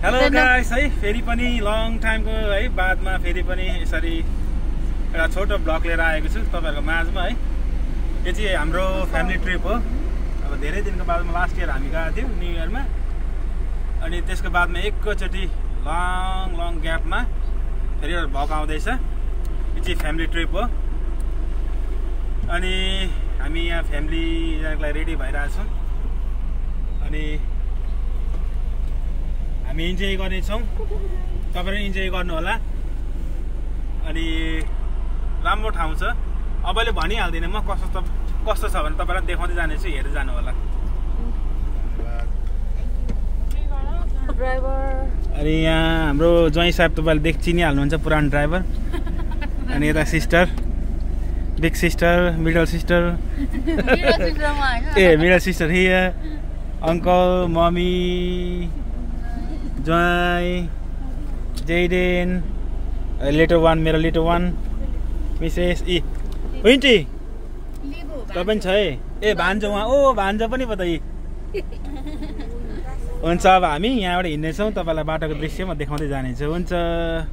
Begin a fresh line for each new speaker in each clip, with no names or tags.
Hello guys है फेरि पनि लङ टाइमको है बादमा फेरि पनि यसरी एउटा छोटो ब्लग लिएर आएको छु तपाईहरुको माझमा है। यो चाहिँ हाम्रो फ्यामिली ट्रिप हो। अब धेरै दिनको बादमा लास्ट इयर हामी गएको थियौं न्यू इयरमा, अनि त्यसको बादमा एकैचोटी लङ ग्यापमा फेरि एउटा ब्लग आउँदैछ। यो चाहिँ फ्यामिली ट्रिप हो अनि हामी यहाँ फ्यामिली जानको लागि रेडी भइरहेछौँ अनि हामी इन्जोय गर्नेछौँ। तपाईहरु इन्जोय गर्नु होला। अनि राम्रो ठाउँ छ। अबले भनिहाल्दिनँ म कस्तो छ भने तपाईहरुलाई देखाउँदै जानेछु, हेर्दै जानु होला। अनि यहाँ हाम्रो ज्वाइँ साहब तपाईले चिनिहाल्नुहुन्छ, पुरानो ड्राइभर। अनि यता sister, big sister, middle sister, A middle sister here, uncle, mummy, ज्वाइँ, जेडेन, लिटल वान, मेरो लिटल वान, मिसेस इ विन्टी तपाईँ छ है। ए भान्जो उहाँ, ओ भान्जो पनि पो त यी। हुन्छ अब हामी यहाँबाट हिँड्नेछौँ, तपाईँलाई बाटोको दृश्य म देखाउँदै जानेछु। हुन्छ ल।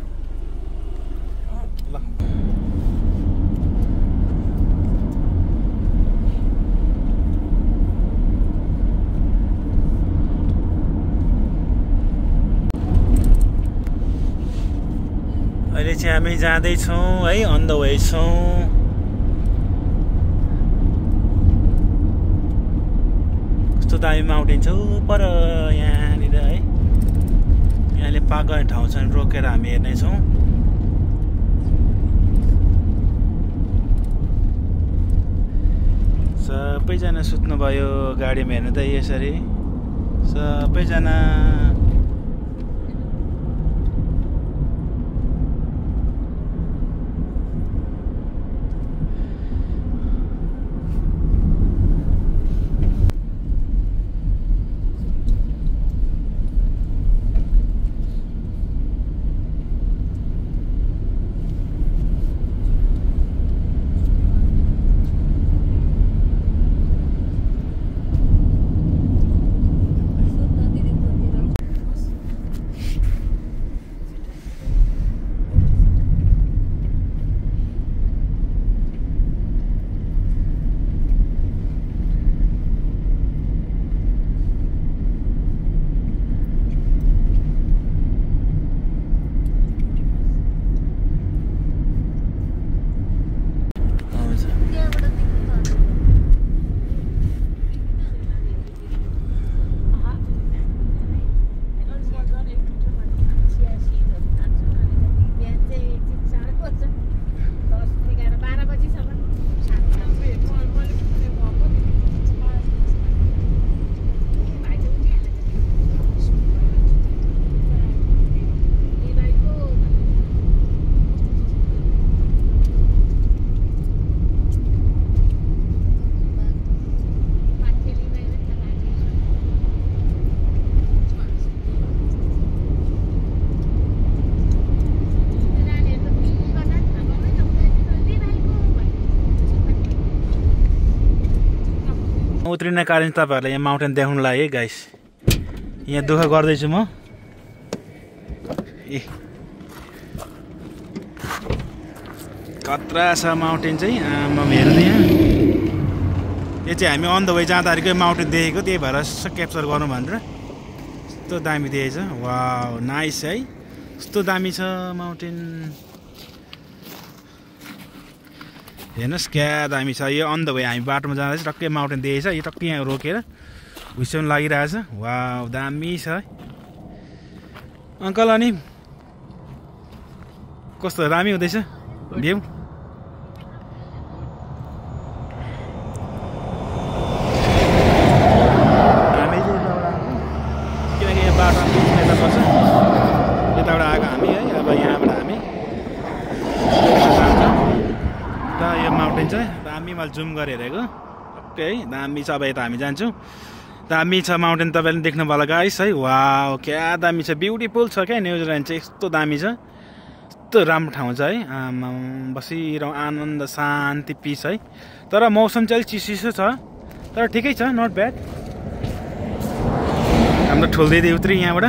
अहिले चाहिँ हामी जाँदैछौँ है, अन द वे छौँ। कस्तो दामी माउन्टेन छ पर यहाँनिर है। यहाँले पार्क गर्ने ठाउँ छ, रोकेर हामी हेर्नेछौँ। सबैजना सुत्नुभयो गाडीमा, हेर्नु त यसरी सबैजना। उत्रिने कारण तपाईहरुलाई यहाँ माउन्टेन देखाउनलाई है गाइस। यहाँ दुःख गर्दैछु म। ए कत्रा छ माउन्टेन चाहिँ आमा हेर्नु यहाँ। यो चाहिँ हामी अन द वे जाँदाखेरिकै माउन्टेन देखेको, त्यही भएर क्याप्चर गर्नु भनेर। कस्तो दामी देखेछ, वाउ नाइस है। कस्तो दामी छ माउन्टेन, हेर्नुहोस् क्या दामी छ। यो अन द वे हामी बाटोमा जाँदा चाहिँ टक्कै माउन्टेन देखेछ। यो टक्कै यहाँ रोकेर हुस्याउनु लागिरहेछ। वाउ दामी छ है अङ्कल। अनि कस्तो दामी हुँदैछ भ्यू? हामी किनकि यो बाटो यता पर्छ, यताबाट आएको हामी है। अब यहाँबाट हामी यो माउन्टेन छ दामी, मैले जुम गरेर हेरेको टक्कै है दामी छ। अब यता हामी जान्छौँ, दामी छ माउन्टेन, तपाईँले देख्नुभयो होला गाइस है। वाउ क्या दामी छ, ब्युटिफुल छ क्या न्युजिल्यान्ड चाहिँ, यस्तो दामी छ, यस्तो राम्रो ठाउँ छ है। आमा बसिरहँ, आनन्द शान्ति पिस है। तर मौसम चाहिँ अलिक चिसो छ, तर ठिकै छ, नट ब्याड। हाम्रो ठुल दिदी उत्रि यहाँबाट।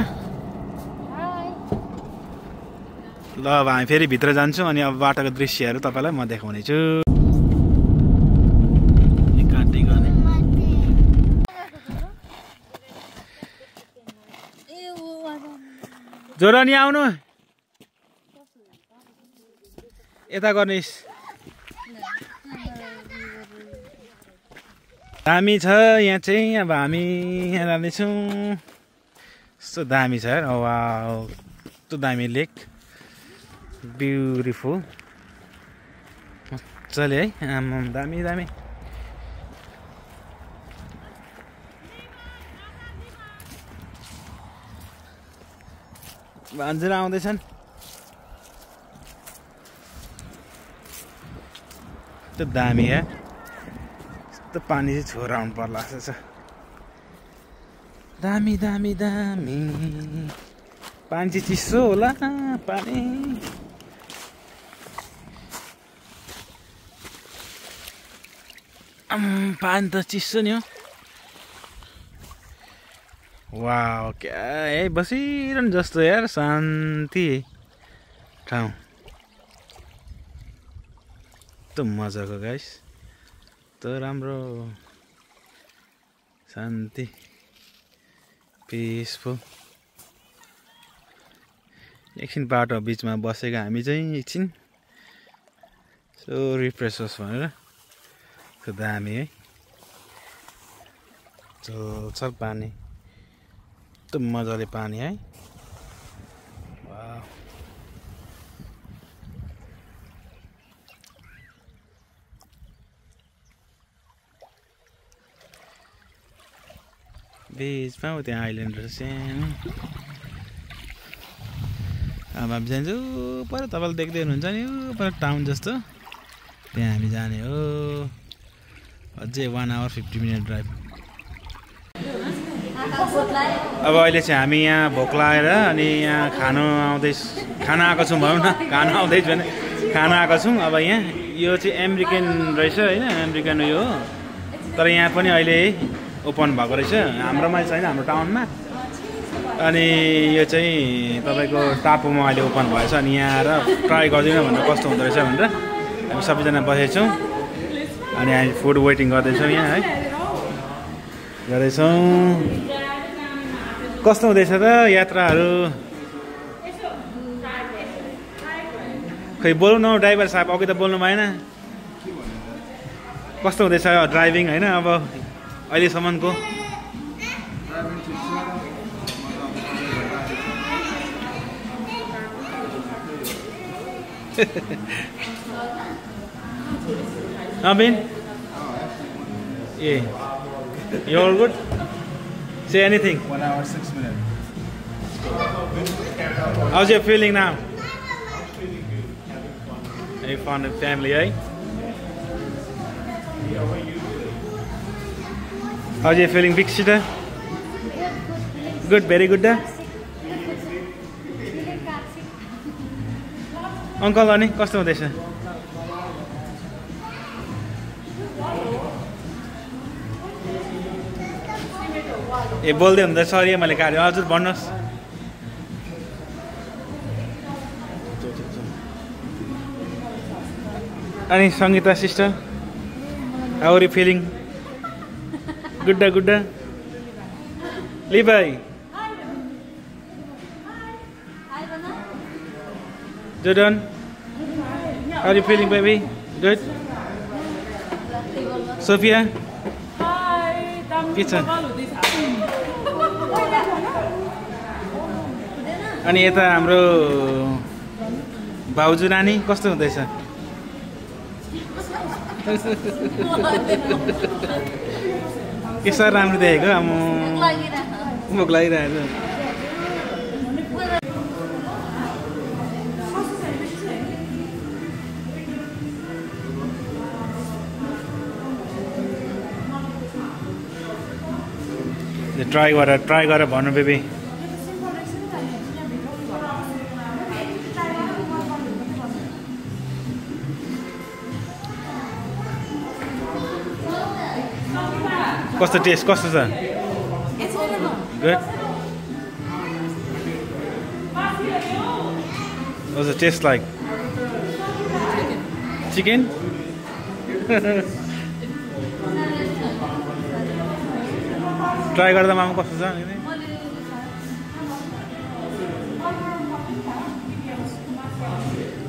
ल अब हामी फेरि भित्र जान्छौँ अनि अब बाटोको दृश्यहरू तपाईँलाई म देखाउने छु। जोरो नि आउनु यता गर्निस्। दामी छ यहाँ चाहिँ। अब हामी यहाँ जाँदैछौँ। कस्तो दामी छ यार। वाउ कस्तो दामी लेक, ब्युटिफुल मजाले है। आमाम दामी दामी। भान्जेर आउँदैछन्। त्यो दामी है। यस्तो पानी चाहिँ छोरा आउनु पर्ला जस्तो छ। दामी दामी दामी। पानी चाहिँ चिसो होला पानी। पानी त चिसो नि हो। वाह क्या है, बसिरहनु जस्तो यार, शान्ति ठाउँ। त मजाको गाइस, त राम्रो शान्ति पिसफुल। एकछिन बाटो बिचमा बसेको हामी चाहिँ एकछिन सो रिफ्रेस होस् भनेर। त्यो दामी है, चल पानी एकदम मजाले पानी है। वाह बिचमा हो त्यहाँ आइल्यान्ड रहेछ सानो। अब हामी जान्छौँ पर, तपाईँले देख्दै हुनुहुन्छ नि पर टाउन जस्तो। त्यहाँ हामी जाने हो। अझै 1 hour 50 minute ड्राइभ। अब अहिले चाहिँ हामी यहाँ भोक लागेर अनि यहाँ खाना आएको छौँ भनौँ न। खाना आउँदैछ भने खाना आएको छौँ। अब यहाँ यो चाहिँ अमेरिकन रहेछ होइन, अमेरिकन उयो हो। तर यहाँ पनि अहिले ओपन भएको रहेछ, हाम्रोमा छैन, हाम्रो टाउनमा। अनि यो चाहिँ तपाईँको टापुमा अहिले ओपन भएछ। अनि यहाँ आएर ट्राई गरिदिनु भनेर कस्तो हुँदो रहेछ भनेर हामी सबैजना बसेको छौँ। अनि हामी फुड वेटिङ गर्दैछौँ यहाँ है, गर्दैछौँ। कस्तो हुँदैछ त यात्राहरू? खै बोल्नु न ड्राइभर साहब, अघि त बोल्नु भएन। कस्तो हुँदैछ ड्राइभिङ होइन अब अहिलेसम्मको? Abin? Yeah. You all good? Say anything.
1 hour 6 minutes.
How's your feeling now?
Feeling good.
You found a family, eh? How's your feeling, big sister? Good, very good. Uncle, ani कस्तो हुँदैछ? ए बोल्दै हुँदा sorry मैले काट्यो। हजुर भन्नुहोस्। अनि Sangita sister, how are you feeling? गुड्डा लिभाइ, Jordan, how are you feeling, baby? Good? Sophia?
Hi,
के छ? अनि यता हाम्रो भाउजू नानी कस्तो हुँदैछ? के सर राम्रो देखेको? भोक लागिरहेको। ट्राई गर भन्नु बेबी। कस्तो टेस्ट कस्तो छ? Good. What's it taste like? Chicken? Try गर्दा मामा कस्तो छ नि?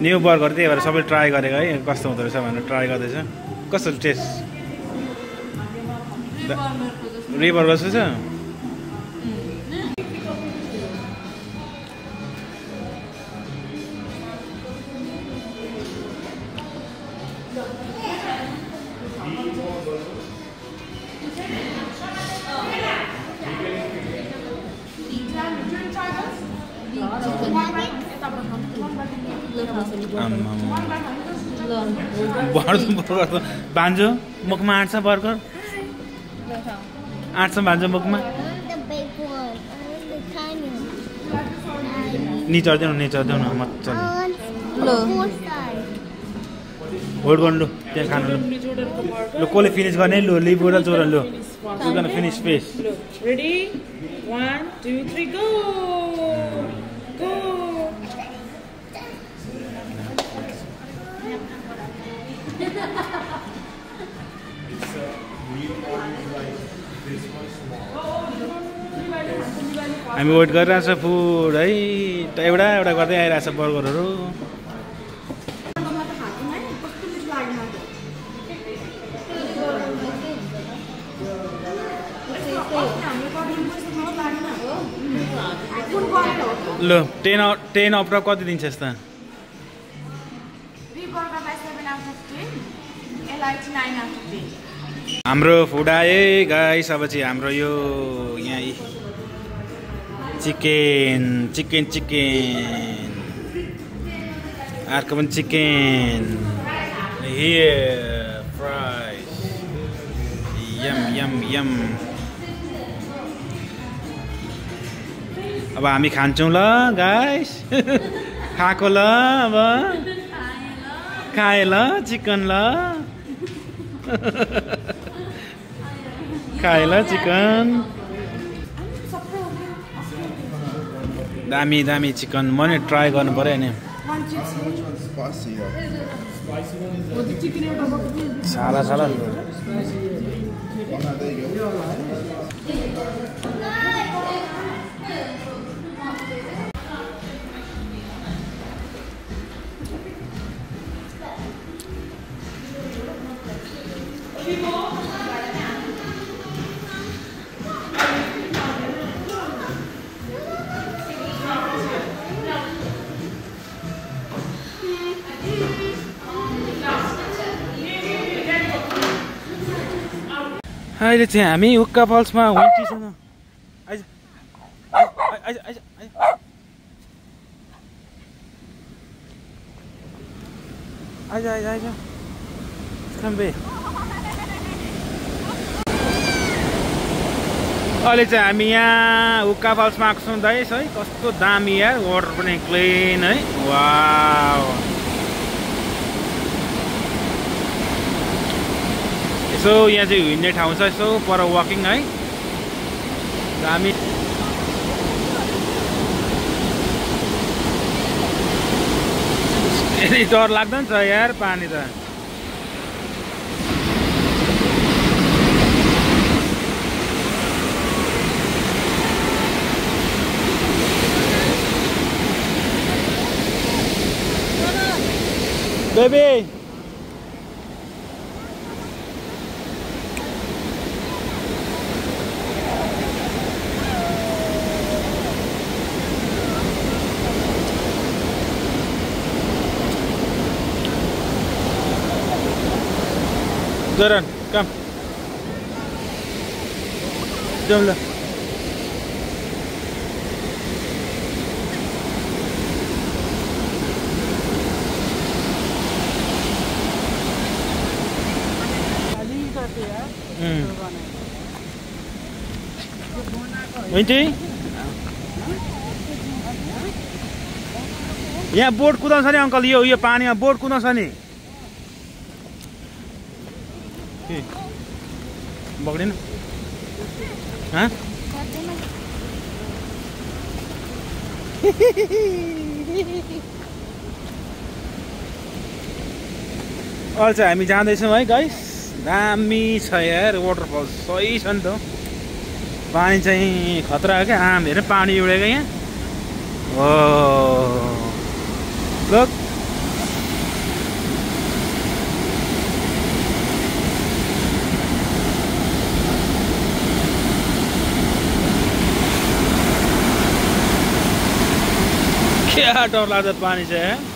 न्यू बर्गर त्यही भएर सबै ट्राई गरेको है कस्तो हुँदो रहेछ भनेर ट्राई गर्दैछ कस्तो टेस्ट रिबर्गर जस्तो छ बर्गर बान्जो मुखमा आँट्छ बर्गर आँट्छ बान्जो मुखमा नि चढ्दैन न मजाले होल्ड गर्नु लु त्यहाँ खानु लु कसले फिनिस गर्ने लु लिबु र जोरन लु finish face
Ready? 1, 2, 3, go! Go!
हामी वेट गरिरहेछ फुड है एउटा एउटा गर्दै आइरहेछ बर्गरहरू ल 10 अफ कति दिन्छ यस्ता हाम्रो फुड आए गाइस अब चाहिँ हाम्रो यो यहाँ चिकन अर्को पनि चिकन हियर फ्राइज यम अब हामी खान्छौँ ल गाइस खाएको ल अब खाए ल चिकन ल खाए ल चिकन दामी चिकन म नि ट्राई गर्नु पर्यो नि साला अहिले चाहिँ हामी हुक्का फल्समा विन्टीसँग आइज कम्बे अहिले चाहिँ हामी यहाँ हुक्का फल्समा आएको छौँ दाइस है कस्तो दामी यार वाटर पनि क्लिन है वाउ यसो यहाँ चाहिँ हिँड्ने ठाउँ छ यसो पर वकिङ है दामी डर लाग्दैन छ यार पानी त baby Zoran, come. Jom lah. Winty? यहाँ बोट कुदाउँछ नि अंकल यो पानीमा बोट कुदाउँछ नि बग्दैन हाँ अहिले चाहिँ हामी जाँदैछौँ है गाइस। दामी छ यार वाटरफल, सही छ नि त। पानी चाहिँ खतरा हो क्या। आम हेर पानी उडेको यहाँ। ओ लुक, क्या डर लाग्दो पानी चाहिँ।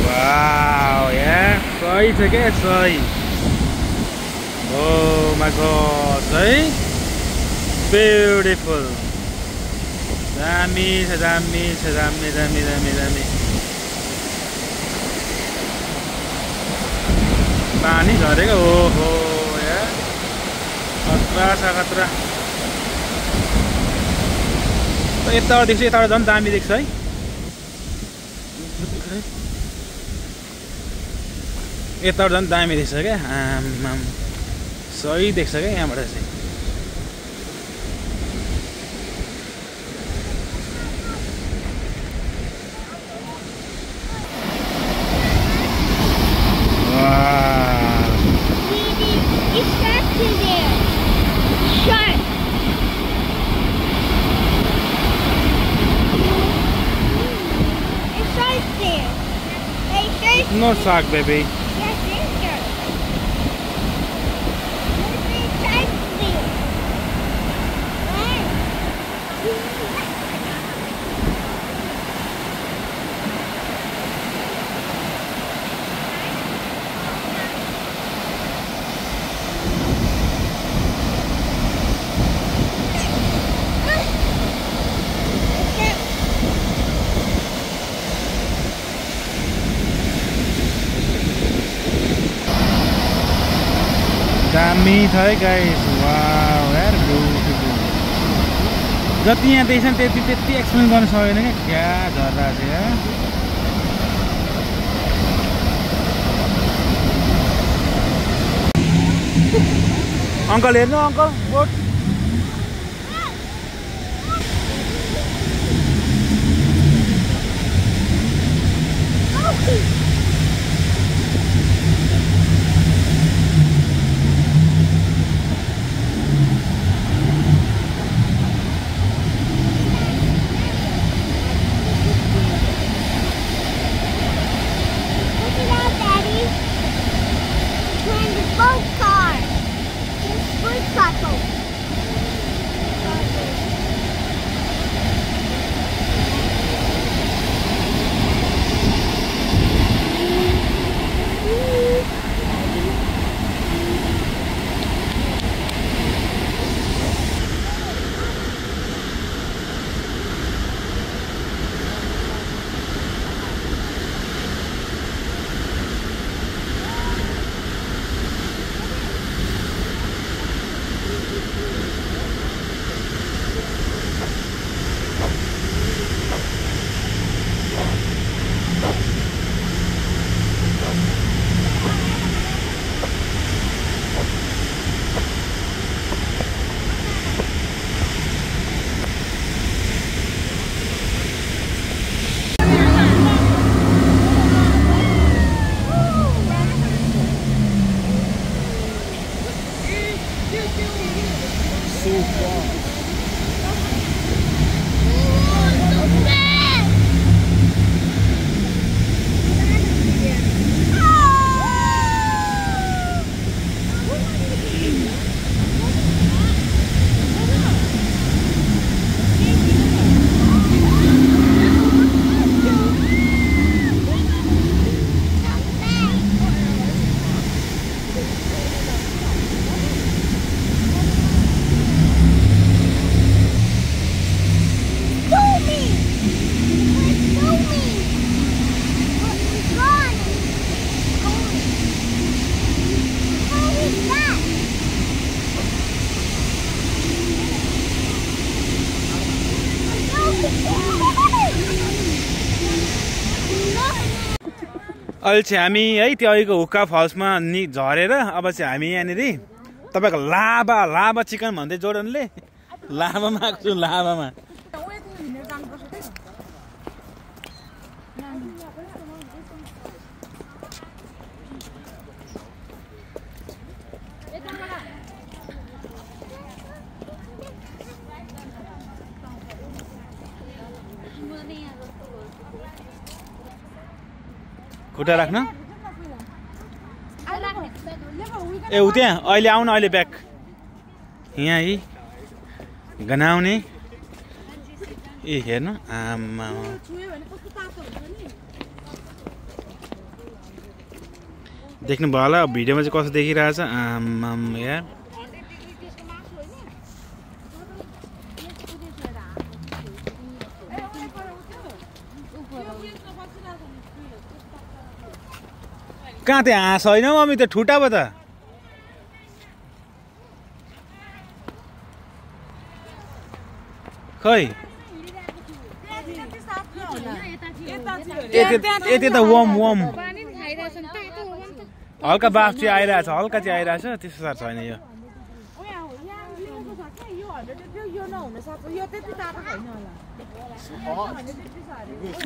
वाउ यार सही छ क्या, सही। ओ माय गॉड, है ब्युटिफुल। दामी छ, दामी छ, दामी दामी दामी दामी। पानी झरेको। ओहो यार खतरा छ, खतरा। यताबाट देख्छ, यताबाट झन् दामी देख्छ है। यताबाट झन् दामी देख्छ क्या। आमाम सही देख्छ क्या यहाँबाट चाहिँ। No shark, baby.
Yes, it's shark. There's shark there.
दामी छ है गाइस। वाउ यार ब्युटिफुल। जति यहाँ देख्छ नि त्यति एक्सप्लेन गर्न सकेन क्या झर्दा चाहिँ। अङ्कल हेर्नु, अङ्कल बोट। अहिले चाहिँ हामी है त्यो अहिलेको हुक्का फल्समा झरेर अब चाहिँ हामी यहाँनिर तपाईँको लाभा चिकन भन्दै जोर्डनले लाभामा आएको छु। लाभामा खुट्टा राख्न ए उ त्यहाँ अहिले आउन अहिले ब्याक यहाँ यी गनाउने ए हेर्नु आमा देख्नु भयो होला भिडियोमा चाहिँ कस्तो देखिरहेछ आमाम यार कहाँ त्यहाँ हाँस होइन मम्मी त ठुटा पो त खै यति त वम हल्का बाफ चाहिँ आइरहेछ हल्का चाहिँ आइरहेछ त्यस्तो साह्रो छैन यो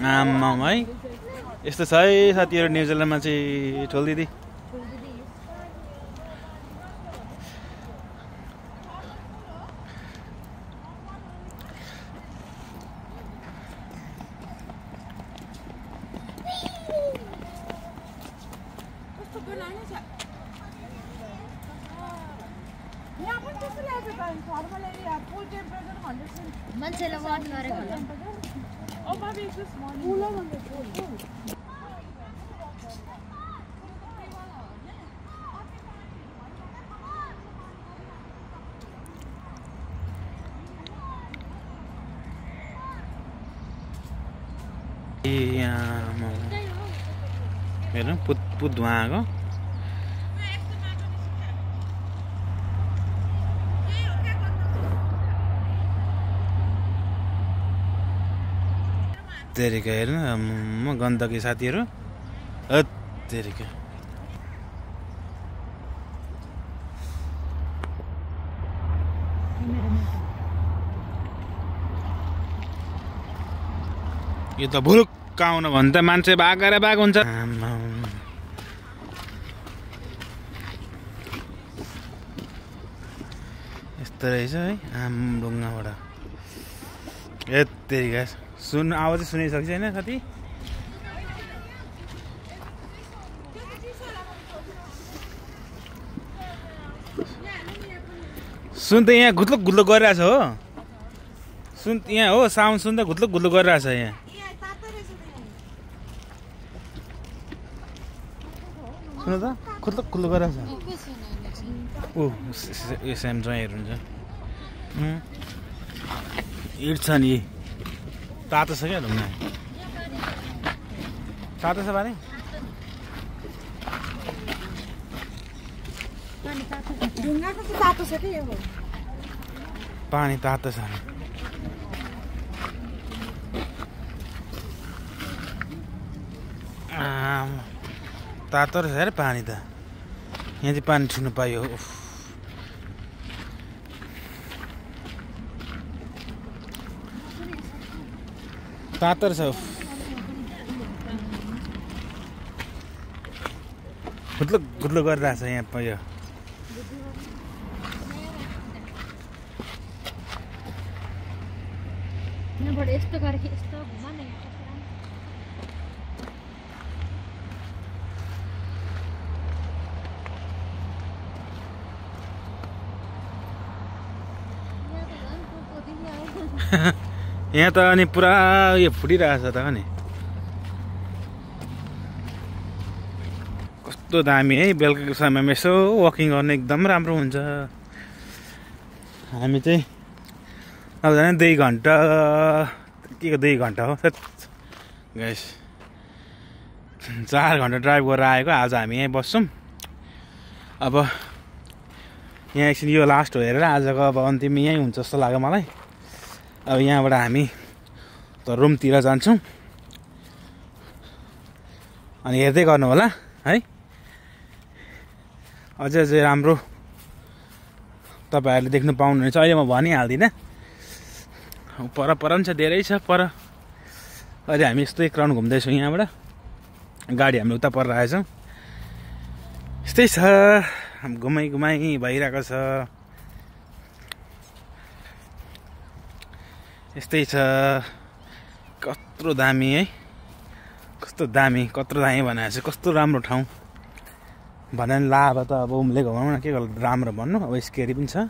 आम्मा है यस्तो छ है साथीहरू न्युजिल्यान्डमा चाहिँ ठोल दिदी
मान्छेले वाट गरेको
हेर्नु पुत पुत धुवा आएको तेरिका हेर्नु म गन्दगी साथीहरू तेरिका यो त भुलुक्क आउन भने त मान्छे भागेर भाग हुन्छ यस्तो रहेछ है आम्बुङ्गाबाट यत्तेरिका सुन आवाज सुनिसकेको छैन साथी सुन त यहाँ घुत्लुक घुत्लुक गरिरहेछ हो सुन यहाँ हो साउन्ड सुन्दा घुत्लुक घुत्लुक गरिरहेछ यहाँ सुन त खुत्लुक खुत्लुक गरिरहेछ ऊ यो स्यामसङहरू हुन्छ इट छ नि तातो छ क्या ढुङ्गा तातो छ पानी पानी तातो छ तातो रहेछ अरे पानी त यहाँ चाहिँ पानी छुनु पायो तातो रहेछ घुत्लुक घुत्लुक गरिरहेछ यहाँ पायो
यस्तो गरेको यस्तो घुमा न
यहाँ त अनि पुरा यो फुटिरहेछ त नि कस्तो दामी है बेलुकाको समयमा यसो वकिङ गर्न एकदम राम्रो हुन्छ हामी चाहिँ अब झन् 2 घन्टा के को 2 घन्टा हो गाइस 4 घन्टा ड्राइभ गरेर आएको आज हामी यहीँ बस्छौँ अब यहाँ एकछिन यो लास्ट हो हेरेर आजको अब अन्तिम यहीँ हुन्छ जस्तो लाग्यो मलाई अब यहाँबाट हामी त रुमतिर जान्छौँ अनि हेर्दै गर्नु होला है अझै अझै राम्रो तपाईँहरूले देख्नु पाउनुहुनेछ अहिले म भनिहाल्दिनँ पर पनि छ धेरै छ पर अहिले हामी यस्तो एक राउन्ड घुम्दैछौँ यहाँबाट गाडी हामीले उता पर आएछौँ यस्तै छ घुमाइ भइरहेको छ यस्तै छ कत्रो दामी है कस्तो दामी कत्रो दामी बनाएको छ कस्तो राम्रो ठाउँ भने ला अब त अब उम्लेको भनौँ न के गर्नु राम्रो भन्नु अब स्केरी पनि छ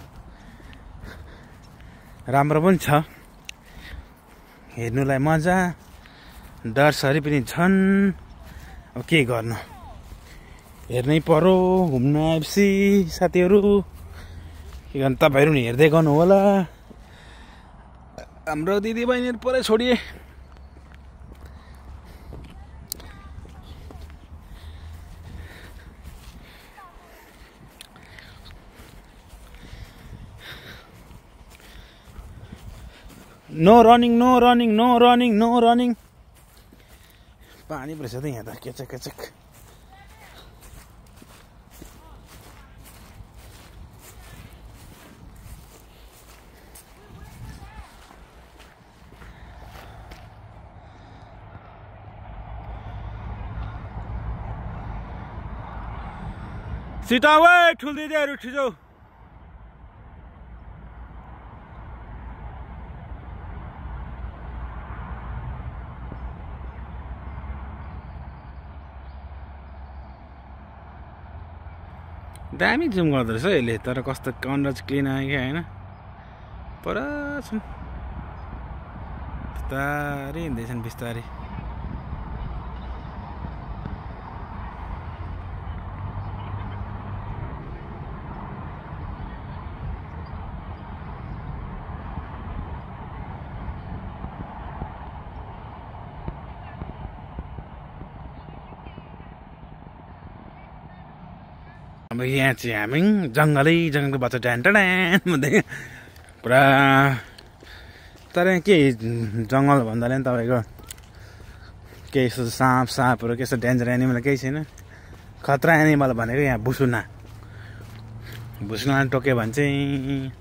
राम्रो पनि छ हेर्नुलाई मजा डरसरी पनि छन् अब के गर्नु हेर्नै पर्यो घुम्न आएपछि साथीहरू के गर्नु तपाईँहरू नि हेर्दै गर्नु होला हाम्रो दिदीबहिनीहरू पुरै छोडिए नो रनिङ पानी परेछ त यहाँ त केचक सिटावे ठुल्दिदीहरू ठिजो दामी जुम गर्दो रहेछ यसले तर कस्तो कन्डा चाहिँ क्लिन आयो क्या होइन पर छन् बिस्तारै हिँड्दैछन् बिस्तारै अब यहाँ चाहिँ हामी जङ्गलको बच्चा ढ्यान भन्दै पुरा तर के जङ्गल भन्दाले नि तपाईँको केही यस्तो साँपहरू के यस्तो डेन्जर एनिमल केही छैन खतरा एनिमल भनेको यहाँ भुसुना टोक्यो भने चाहिँ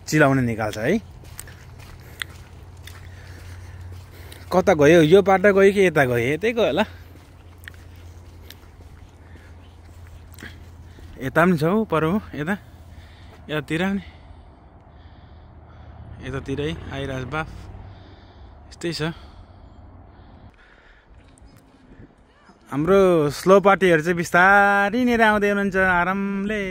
चिलाउने निकाल्छ है कता गयो यो बाटो गयो कि यता गयो यतै गयो होला यता पनि छ हौ पर यता यतातिर नि यतातिरै आइरहेको बाफ यस्तै छ हाम्रो स्लो पार्टीहरू चाहिँ बिस्तारै लिएर आउँदै हुनुहुन्छ आरामले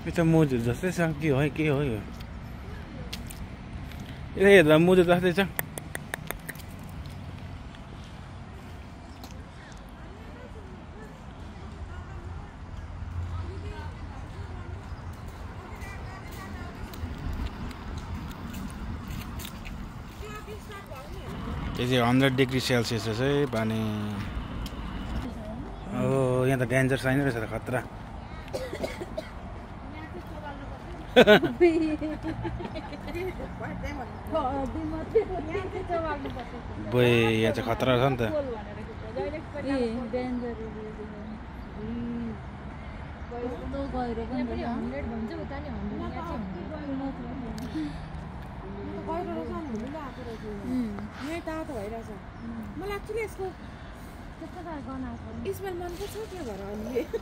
यो त मुजुर जस्तै छ के हो यो हेर्दा मुजुर जस्तै छ यो चाहिँ 100 डिग्री सेल्सियस चाहिँ पानी ओ यहाँ त डेन्जर छैन रहेछ त खतरा बोय यहाँ चाहिँ खतरा छ नि त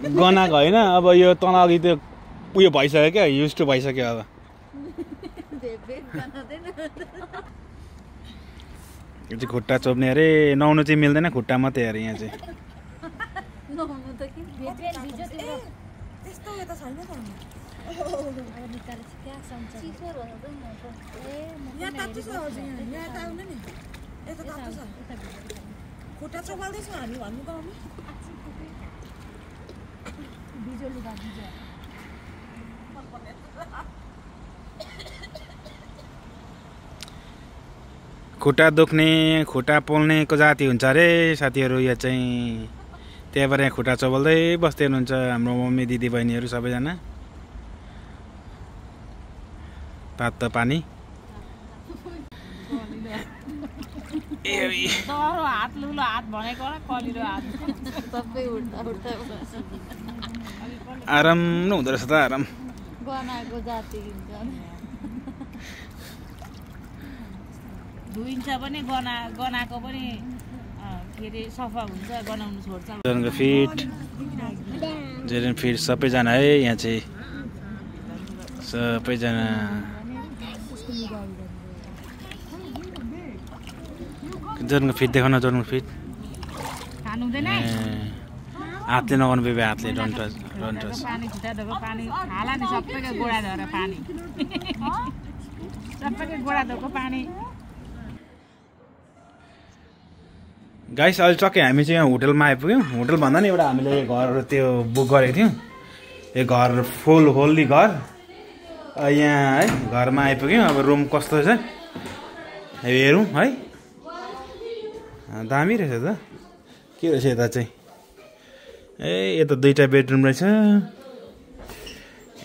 गनाएको होइन अब यो तल अघि त्यो उयो भइसक्यो क्या युज टु भइसक्यो अब यो चाहिँ खुट्टा चोप्ने अरे नुहाउनु चाहिँ मिल्दैन खुट्टा मात्रै अरे यहाँ चाहिँ
खुट्टा चोबाल्दैछौँ हामी भन्नु गाउँमा
खुट्टा दुख्ने खुट्टा पोल्नेको जाति हुन्छ अरे साथीहरू यो चाहिँ त्यही भएर यहाँ खुट्टा चोबाल्दै बस्दै हुनुहुन्छ हाम्रो मम्मी दिदी बहिनीहरू सबैजना तातो पानी
हात लुलो हात भनेको कलिलो हात सबै उड्दा
आराम न हुँदो रहेछ त आराम
गनाको जाति धुइन्छ पनि गनाको पनि के अरे सफा हुन्छ गनाउनु छोड्छ
जनको फिट जेरन फिट सबैजना है यहाँ चाहिँ सबैजना जनको फिट देखाउन जनको फिट
खानु हुँदैन
हातले नगर्नु बेबी हातले डन्ट टच
पानी छिटा धोको पानी खाला नि सबैको गोडा धोएर पानी सबैको गोडा धोको पानी
गाइस अहिले टक्कै हामी चाहिँ यहाँ होटलमा आइपुग्यौँ होटल भन्दा नि एउटा हामीले घर त्यो बुक गरेको थियौँ यो घर फुल होल्ली घर यहाँ है घरमा आइपुग्यौँ अब रुम कस्तो छ हेरौँ है दामी रहेछ त के रहेछ यता चाहिँ ए यता दुईवटा बेडरुम रहेछ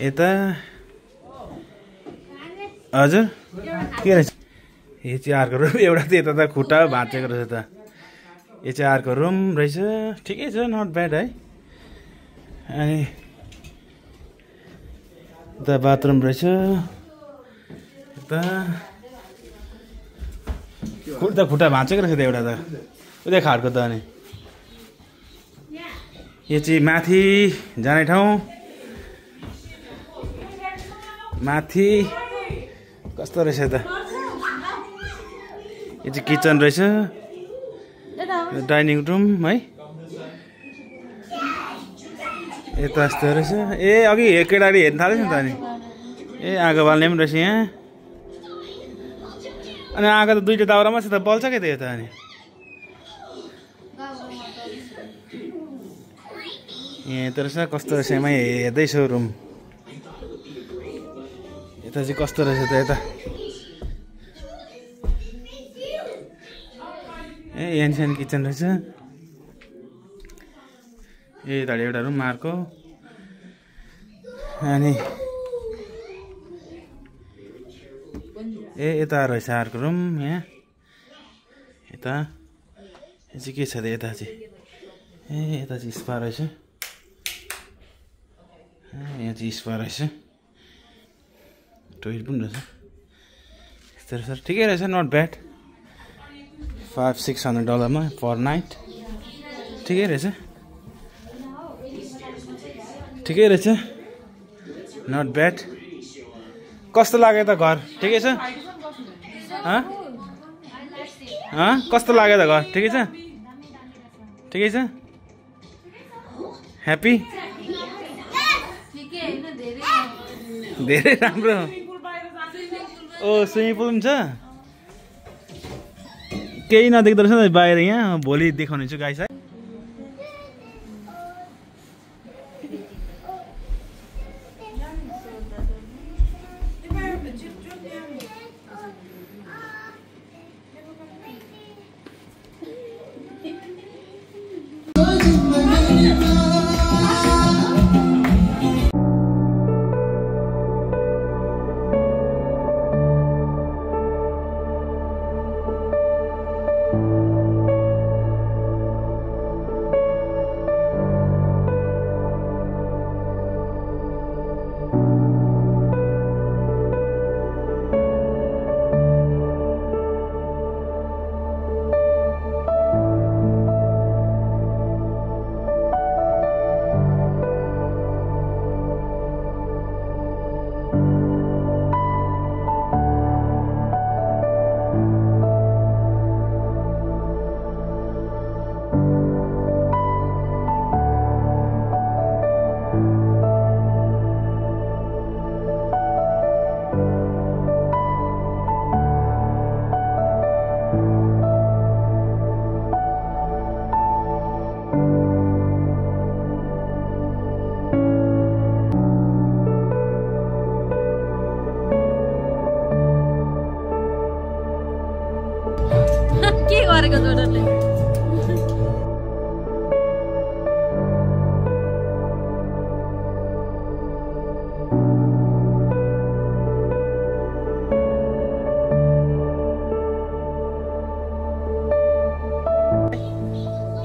यता हजुर के रहेछ यो चाहिँ अर्को रुम एउटा त यता त खुट्टा भाँचेको रहेछ त यो चाहिँ अर्को रुम रहेछ ठिकै छ नट ब्याड है अनि यता बाथरुम रहेछ यता खुट्टा भाँचेको रहेछ त एउटा त उतै खाडको त अनि यो चाहिँ माथि जाने ठाउँ माथि कस्तो रहेछ त यो चाहिँ किचन रहेछ डाइनिङ रुम है यता यस्तो रहेछ ए अघि केटाले हेर्नु थालेछ नि त अनि ए आगो बाल्ने पनि रहेछ यहाँ अनि आगो त दुईवटा दाउरामा छ त बल्छ क्या त यता अनि यहाँ यता रहेछ कस्तो रहेछ यमा हेर्दैछु रुम यता चाहिँ कस्तो रहेछ त यता ए यहाँ सानो किचन रहेछ ए यता एउटा रुम अर्को अनि ए यता रहेछ अर्को रुम यहाँ यता यो चाहिँ के छ त यता चाहिँ ए यता चाहिँ स्पा रहेछ यहाँ चाहिँ स्पा रहेछ टोइलेट पनि रहेछ यस्तो रहेछ ठिकै रहेछ नट ब्याड $500-600 पर नाइट ठिकै रहेछ नट ब्याड कस्तो लाग्यो त घर ठिकै छ कस्तो लाग्यो त घर ठिकै छ ह्याप्पी धेरै राम्रो ओ स्विमिङ पुल पनि छ केही नदेख्दो रहेछ नि बाहिर यहाँ भोलि देखाउने छु गाइस है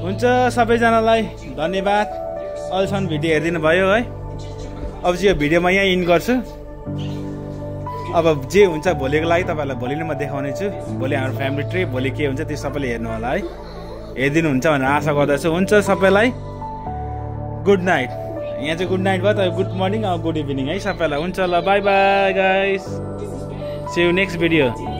हुन्छ सबैजनालाई धन्यवाद अहिलेसम्म भिडियो हेरिदिनु भयो है अब चाहिँ यो भिडियो म यहाँ इन गर्छु अब जे हुन्छ भोलिको लागि तपाईँहरूलाई भोलि नै म देखाउने छु। भोलि हाम्रो फ्यामिली ट्रिप भोलि के हुन्छ त्यो सबैले हेर्नु होला है। हेरिदिनुहुन्छ भनेर आशा गर्दछु। हुन्छ सबैलाई गुड नाइट। यहाँ चाहिँ गुड नाइट भयो त गुड मर्निङ अब गुड इभिनिङ है सबैलाई। हुन्छ ल bye bye guys, see you next video.